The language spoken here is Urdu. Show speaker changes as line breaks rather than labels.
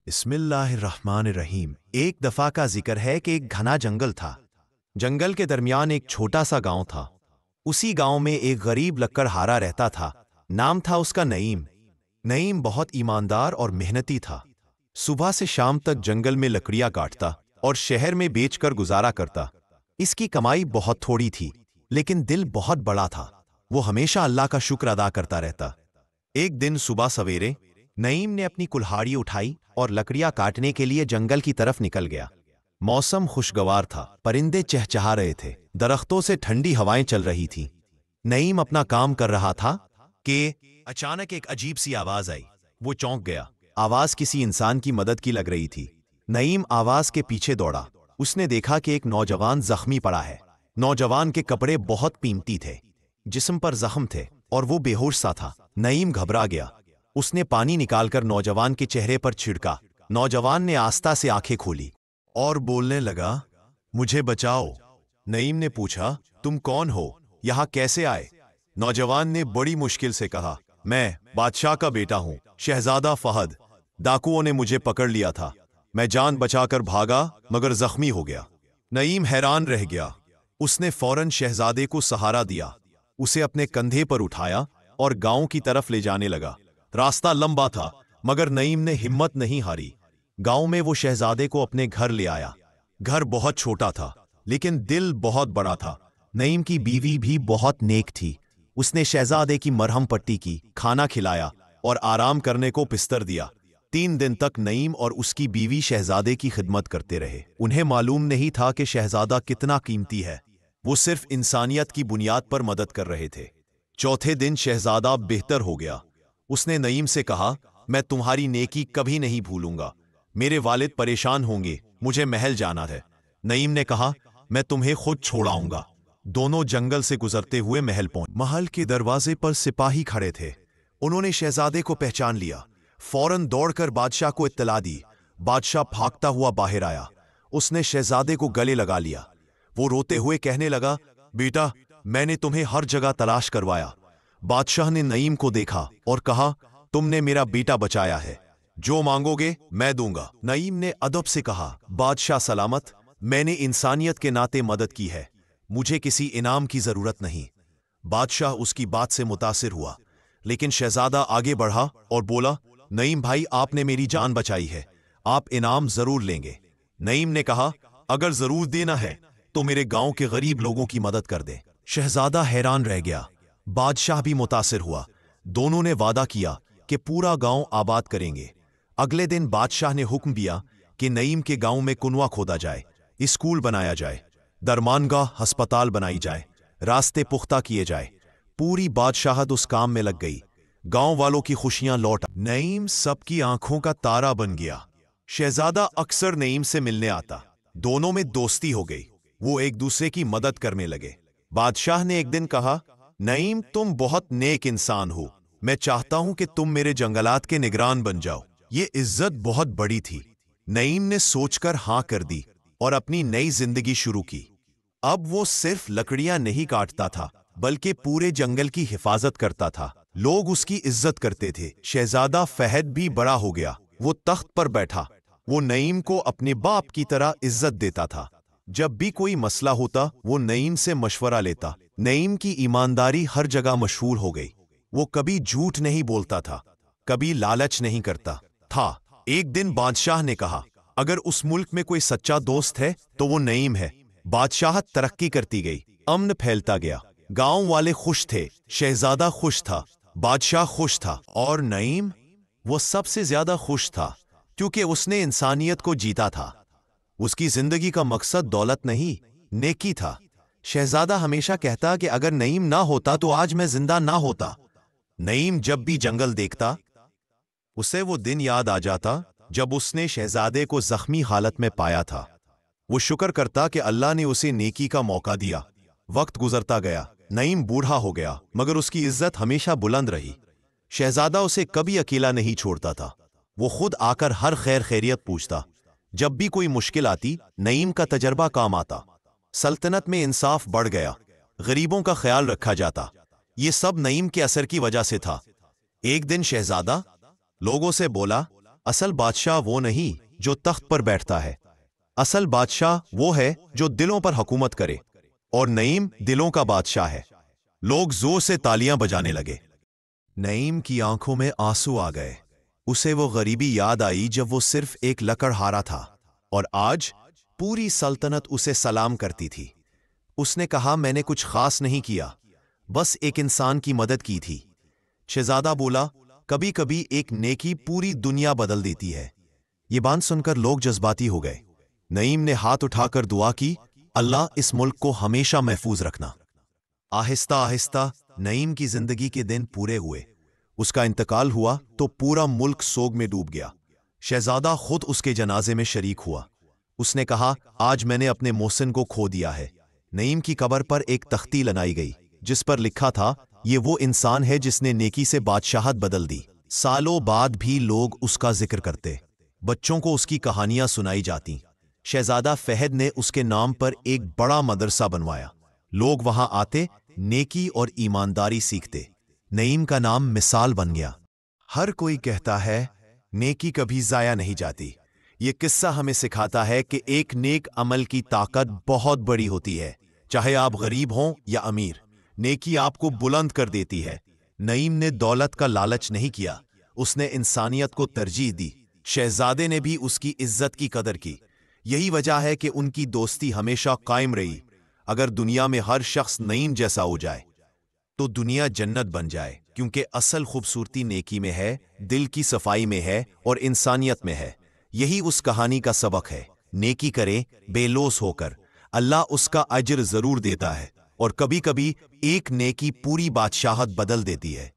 بسم اللہ الرحمن الرحیم۔ ایک دفعہ کا ذکر ہے کہ ایک گھنا جنگل تھا۔ جنگل کے درمیان ایک چھوٹا سا گاؤں تھا۔ اسی گاؤں میں ایک غریب لکڑ ہارا رہتا تھا۔ نام تھا اس کا نعیم۔ نعیم بہت ایماندار اور محنتی تھا۔ صبح سے شام تک جنگل میں لکڑیاں کاٹتا اور شہر میں بیچ کر گزارا کرتا۔ اس کی کمائی بہت تھوڑی تھی، لیکن دل بہت بڑا تھا۔ وہ ہمیشہ اللہ کا شکر ادا کرتا رہتا۔ ایک دن صبح سویرے نعیم نے اپنی کلہاڑی اٹھائی اور لکڑیاں کاٹنے کے لیے جنگل کی طرف نکل گیا۔ موسم خوشگوار تھا، پرندے چہچہا رہے تھے، درختوں سے ٹھنڈی ہوائیں چل رہی تھیں۔ نعیم اپنا کام کر رہا تھا کہ اچانک ایک عجیب سی آواز آئی۔ وہ چونک گیا۔ آواز کسی انسان کی مدد کی لگ رہی تھی۔ نعیم آواز کے پیچھے دوڑا۔ اس نے دیکھا کہ ایک نوجوان زخمی پڑا ہے۔ نوجوان کے کپڑے بہت قیمتی تھے، جسم پر زخم تھے اور وہ بے ہوش سا تھا۔ نعیم گھبرا گیا۔ اس نے پانی نکال کر نوجوان کے چہرے پر چھڑکا۔ نوجوان نے آہستہ سے آنکھیں کھولی اور بولنے لگا، مجھے بچاؤ۔ نعیم نے پوچھا، تم کون ہو؟ یہاں کیسے آئے؟ نوجوان نے بڑی مشکل سے کہا، میں بادشاہ کا بیٹا ہوں، شہزادہ فہد۔ ڈاکوؤں نے مجھے پکڑ لیا تھا۔ میں جان بچا کر بھاگا مگر زخمی ہو گیا۔ نعیم حیران رہ گیا۔ اس نے فوراً شہزادے کو سہارا دیا، اسے اپنے کندھے پر اٹھایا اور گاؤں کی طرف لے جانے لگا۔ راستہ لمبا تھا مگر نعیم نے ہمت نہیں ہاری۔ گاؤں میں وہ شہزادے کو اپنے گھر لے آیا۔ گھر بہت چھوٹا تھا لیکن دل بہت بڑا تھا۔ نعیم کی بیوی بھی بہت نیک تھی۔ اس نے شہزادے کی مرہم پٹی کی، کھانا کھلایا اور آرام کرنے کو بستر دیا۔ 3 دن تک نعیم اور اس کی بیوی شہزادے کی خدمت کرتے رہے۔ انہیں معلوم نہیں تھا کہ شہزادہ کتنا قیمتی ہے۔ وہ صرف انسانیت کی بنیاد پر مدد کر رہے تھے۔ چوتھے دن شہزادہ بہتر ہو گیا۔ اس نے نعیم سے کہا، میں تمہاری نیکی کبھی نہیں بھولوں گا۔ میرے والد پریشان ہوں گے، مجھے محل جانا ہے۔ نعیم نے کہا، میں تمہیں خود چھوڑاؤں گا۔ دونوں جنگل سے گزرتے ہوئے محل پہنچے۔ محل کے دروازے پر سپاہی کھڑے تھے۔ انہوں نے شہزادے کو پہچان لیا۔ فوراً دوڑ کر بادشاہ کو اطلاع دی۔ بادشاہ بھاگتا ہوا باہر آیا۔ اس نے شہزادے کو گلے لگا لیا۔ وہ روتے ہوئے کہنے لگا، بیٹا، میں نے تمہیں ہر جگہ تلاش کروایا۔ بادشاہ نے نعیم کو دیکھا اور کہا، تم نے میرا بیٹا بچایا ہے، جو مانگو گے میں دوں گا۔ نعیم نے ادب سے کہا، بادشاہ سلامت، میں نے انسانیت کے ناطے مدد کی ہے، مجھے کسی انعام کی ضرورت نہیں۔ بادشاہ اس کی بات سے متاثر ہوا، لیکن شہزادہ آگے بڑھا اور بولا، نعیم بھائی، آپ نے میری جان بچائی ہے، آپ انعام ضرور لیں گے۔ نعیم نے کہا، اگر ضرور دینا ہے تو میرے گاؤں کے غریب لوگوں کی مدد کر دے۔ شہزادہ حیران رہ گیا۔ بادشاہ بھی متاثر ہوا۔ دونوں نے وعدہ کیا کہ پورا گاؤں آباد کریں گے۔ اگلے دن بادشاہ نے حکم دیا کہ نعیم کے گاؤں میں کنواں کھودا جائے، اسکول بنایا جائے، درمانگاہ، ہسپتال بنائی جائے، راستے پختہ کیے جائے۔ پوری بادشاہت اس کام میں لگ گئی۔ گاؤں والوں کی خوشیاں لوٹ آئیں۔ نعیم سب کی آنکھوں کا تارا بن گیا۔ شہزادہ اکثر نعیم سے ملنے آتا۔ دونوں میں دوستی ہو گئی۔ وہ ایک دوسرے کی مدد کرنے لگے۔ بادشاہ نے ایک دن کہا، نعیم، تم بہت نیک انسان ہو، میں چاہتا ہوں کہ تم میرے جنگلات کے نگران بن جاؤ۔ یہ عزت بہت بڑی تھی۔ نعیم نے سوچ کر ہاں کر دی اور اپنی نئی زندگی شروع کی۔ اب وہ صرف لکڑیاں نہیں کاٹتا تھا بلکہ پورے جنگل کی حفاظت کرتا تھا۔ لوگ اس کی عزت کرتے تھے۔ شہزادہ فہد بھی بڑا ہو گیا۔ وہ تخت پر بیٹھا۔ وہ نعیم کو اپنے باپ کی طرح عزت دیتا تھا۔ جب بھی کوئی مسئلہ ہوتا وہ نعیم سے مشورہ لیتا۔ نعیم کی ایمانداری ہر جگہ مشہور ہو گئی۔ وہ کبھی جھوٹ نہیں بولتا تھا، کبھی لالچ نہیں کرتا تھا۔ ایک دن بادشاہ نے کہا، اگر اس ملک میں کوئی سچا دوست ہے تو وہ نعیم ہے۔ بادشاہت ترقی کرتی گئی، امن پھیلتا گیا۔ گاؤں والے خوش تھے، شہزادہ خوش تھا، بادشاہ خوش تھا، اور نعیم، وہ سب سے زیادہ خوش تھا کیونکہ اس نے انسانیت کو جیتا تھا۔ اس کی زندگی کا مقصد دولت نہیں، نیکی تھا۔ شہزادہ ہمیشہ کہتا کہ اگر نعیم نہ ہوتا تو آج میں زندہ نہ ہوتا۔ نعیم جب بھی جنگل دیکھتا اسے وہ دن یاد آ جاتا جب اس نے شہزادے کو زخمی حالت میں پایا تھا۔ وہ شکر کرتا کہ اللہ نے اسے نیکی کا موقع دیا۔ وقت گزرتا گیا، نعیم بوڑھا ہو گیا مگر اس کی عزت ہمیشہ بلند رہی۔ شہزادہ اسے کبھی اکیلا نہیں چھوڑتا تھا۔ وہ خود آ کر ہر خیر خیریت پوچھتا۔ جب بھی کوئی مشکل آتی نعیم کا تجربہ کام آتا۔ سلطنت میں انصاف بڑھ گیا، غریبوں کا خیال رکھا جاتا۔ یہ سب نعیم کے اثر کی وجہ سے تھا۔ ایک دن شہزادہ لوگوں سے بولا، اصل بادشاہ وہ نہیں جو تخت پر بیٹھتا ہے، اصل بادشاہ وہ ہے جو دلوں پر حکومت کرے، اور نعیم دلوں کا بادشاہ ہے۔ لوگ زور سے تالیاں بجانے لگے۔ نعیم کی آنکھوں میں آنسو آ گئے۔ اسے وہ غریبی یاد آئی جب وہ صرف ایک لکڑہارا تھا، اور آج پوری سلطنت اسے سلام کرتی تھی۔ اس نے کہا، میں نے کچھ خاص نہیں کیا، بس ایک انسان کی مدد کی تھی۔ شہزادہ بولا، کبھی کبھی ایک نیکی پوری دنیا بدل دیتی ہے۔ یہ بات سن کر لوگ جذباتی ہو گئے۔ نعیم نے ہاتھ اٹھا کر دعا کی، اللہ اس ملک کو ہمیشہ محفوظ رکھنا۔ آہستہ آہستہ نعیم کی زندگی کے دن پورے ہوئے۔ اس کا انتقال ہوا تو پورا ملک سوگ میں ڈوب گیا۔ شہزادہ خود اس کے جنازے میں شریک ہوا۔ اس نے کہا، آج میں نے اپنے محسن کو کھو دیا ہے۔ نعیم کی قبر پر ایک تختی لگائی گئی جس پر لکھا تھا، یہ وہ انسان ہے جس نے نیکی سے بادشاہت بدل دی۔ سالوں بعد بھی لوگ اس کا ذکر کرتے، بچوں کو اس کی کہانیاں سنائی جاتی۔ شہزادہ فہد نے اس کے نام پر ایک بڑا مدرسہ بنوایا۔ لوگ وہاں آتے، نیکی اور ایمانداری سیکھتے۔ نعیم کا نام مثال بن گیا۔ ہر کوئی کہتا ہے، نیکی کبھی ضائع نہیں جاتی۔ یہ قصہ ہمیں سکھاتا ہے کہ ایک نیک عمل کی طاقت بہت بڑی ہوتی ہے۔ چاہے آپ غریب ہوں یا امیر، نیکی آپ کو بلند کر دیتی ہے۔ نعیم نے دولت کا لالچ نہیں کیا، اس نے انسانیت کو ترجیح دی۔ شہزادے نے بھی اس کی عزت کی قدر کی۔ یہی وجہ ہے کہ ان کی دوستی ہمیشہ قائم رہی۔ اگر دنیا میں ہر شخص نعیم جیسا ہو جائے تو دنیا جنت بن جائے، کیونکہ اصل خوبصورتی نیکی میں ہے، دل کی صفائی میں ہے، اور انسانیت میں ہے۔ یہی اس کہانی کا سبق ہے۔ نیکی کرے بے لوث ہو کر، اللہ اس کا اجر ضرور دیتا ہے، اور کبھی کبھی ایک نیکی پوری بادشاہت بدل دیتی ہے۔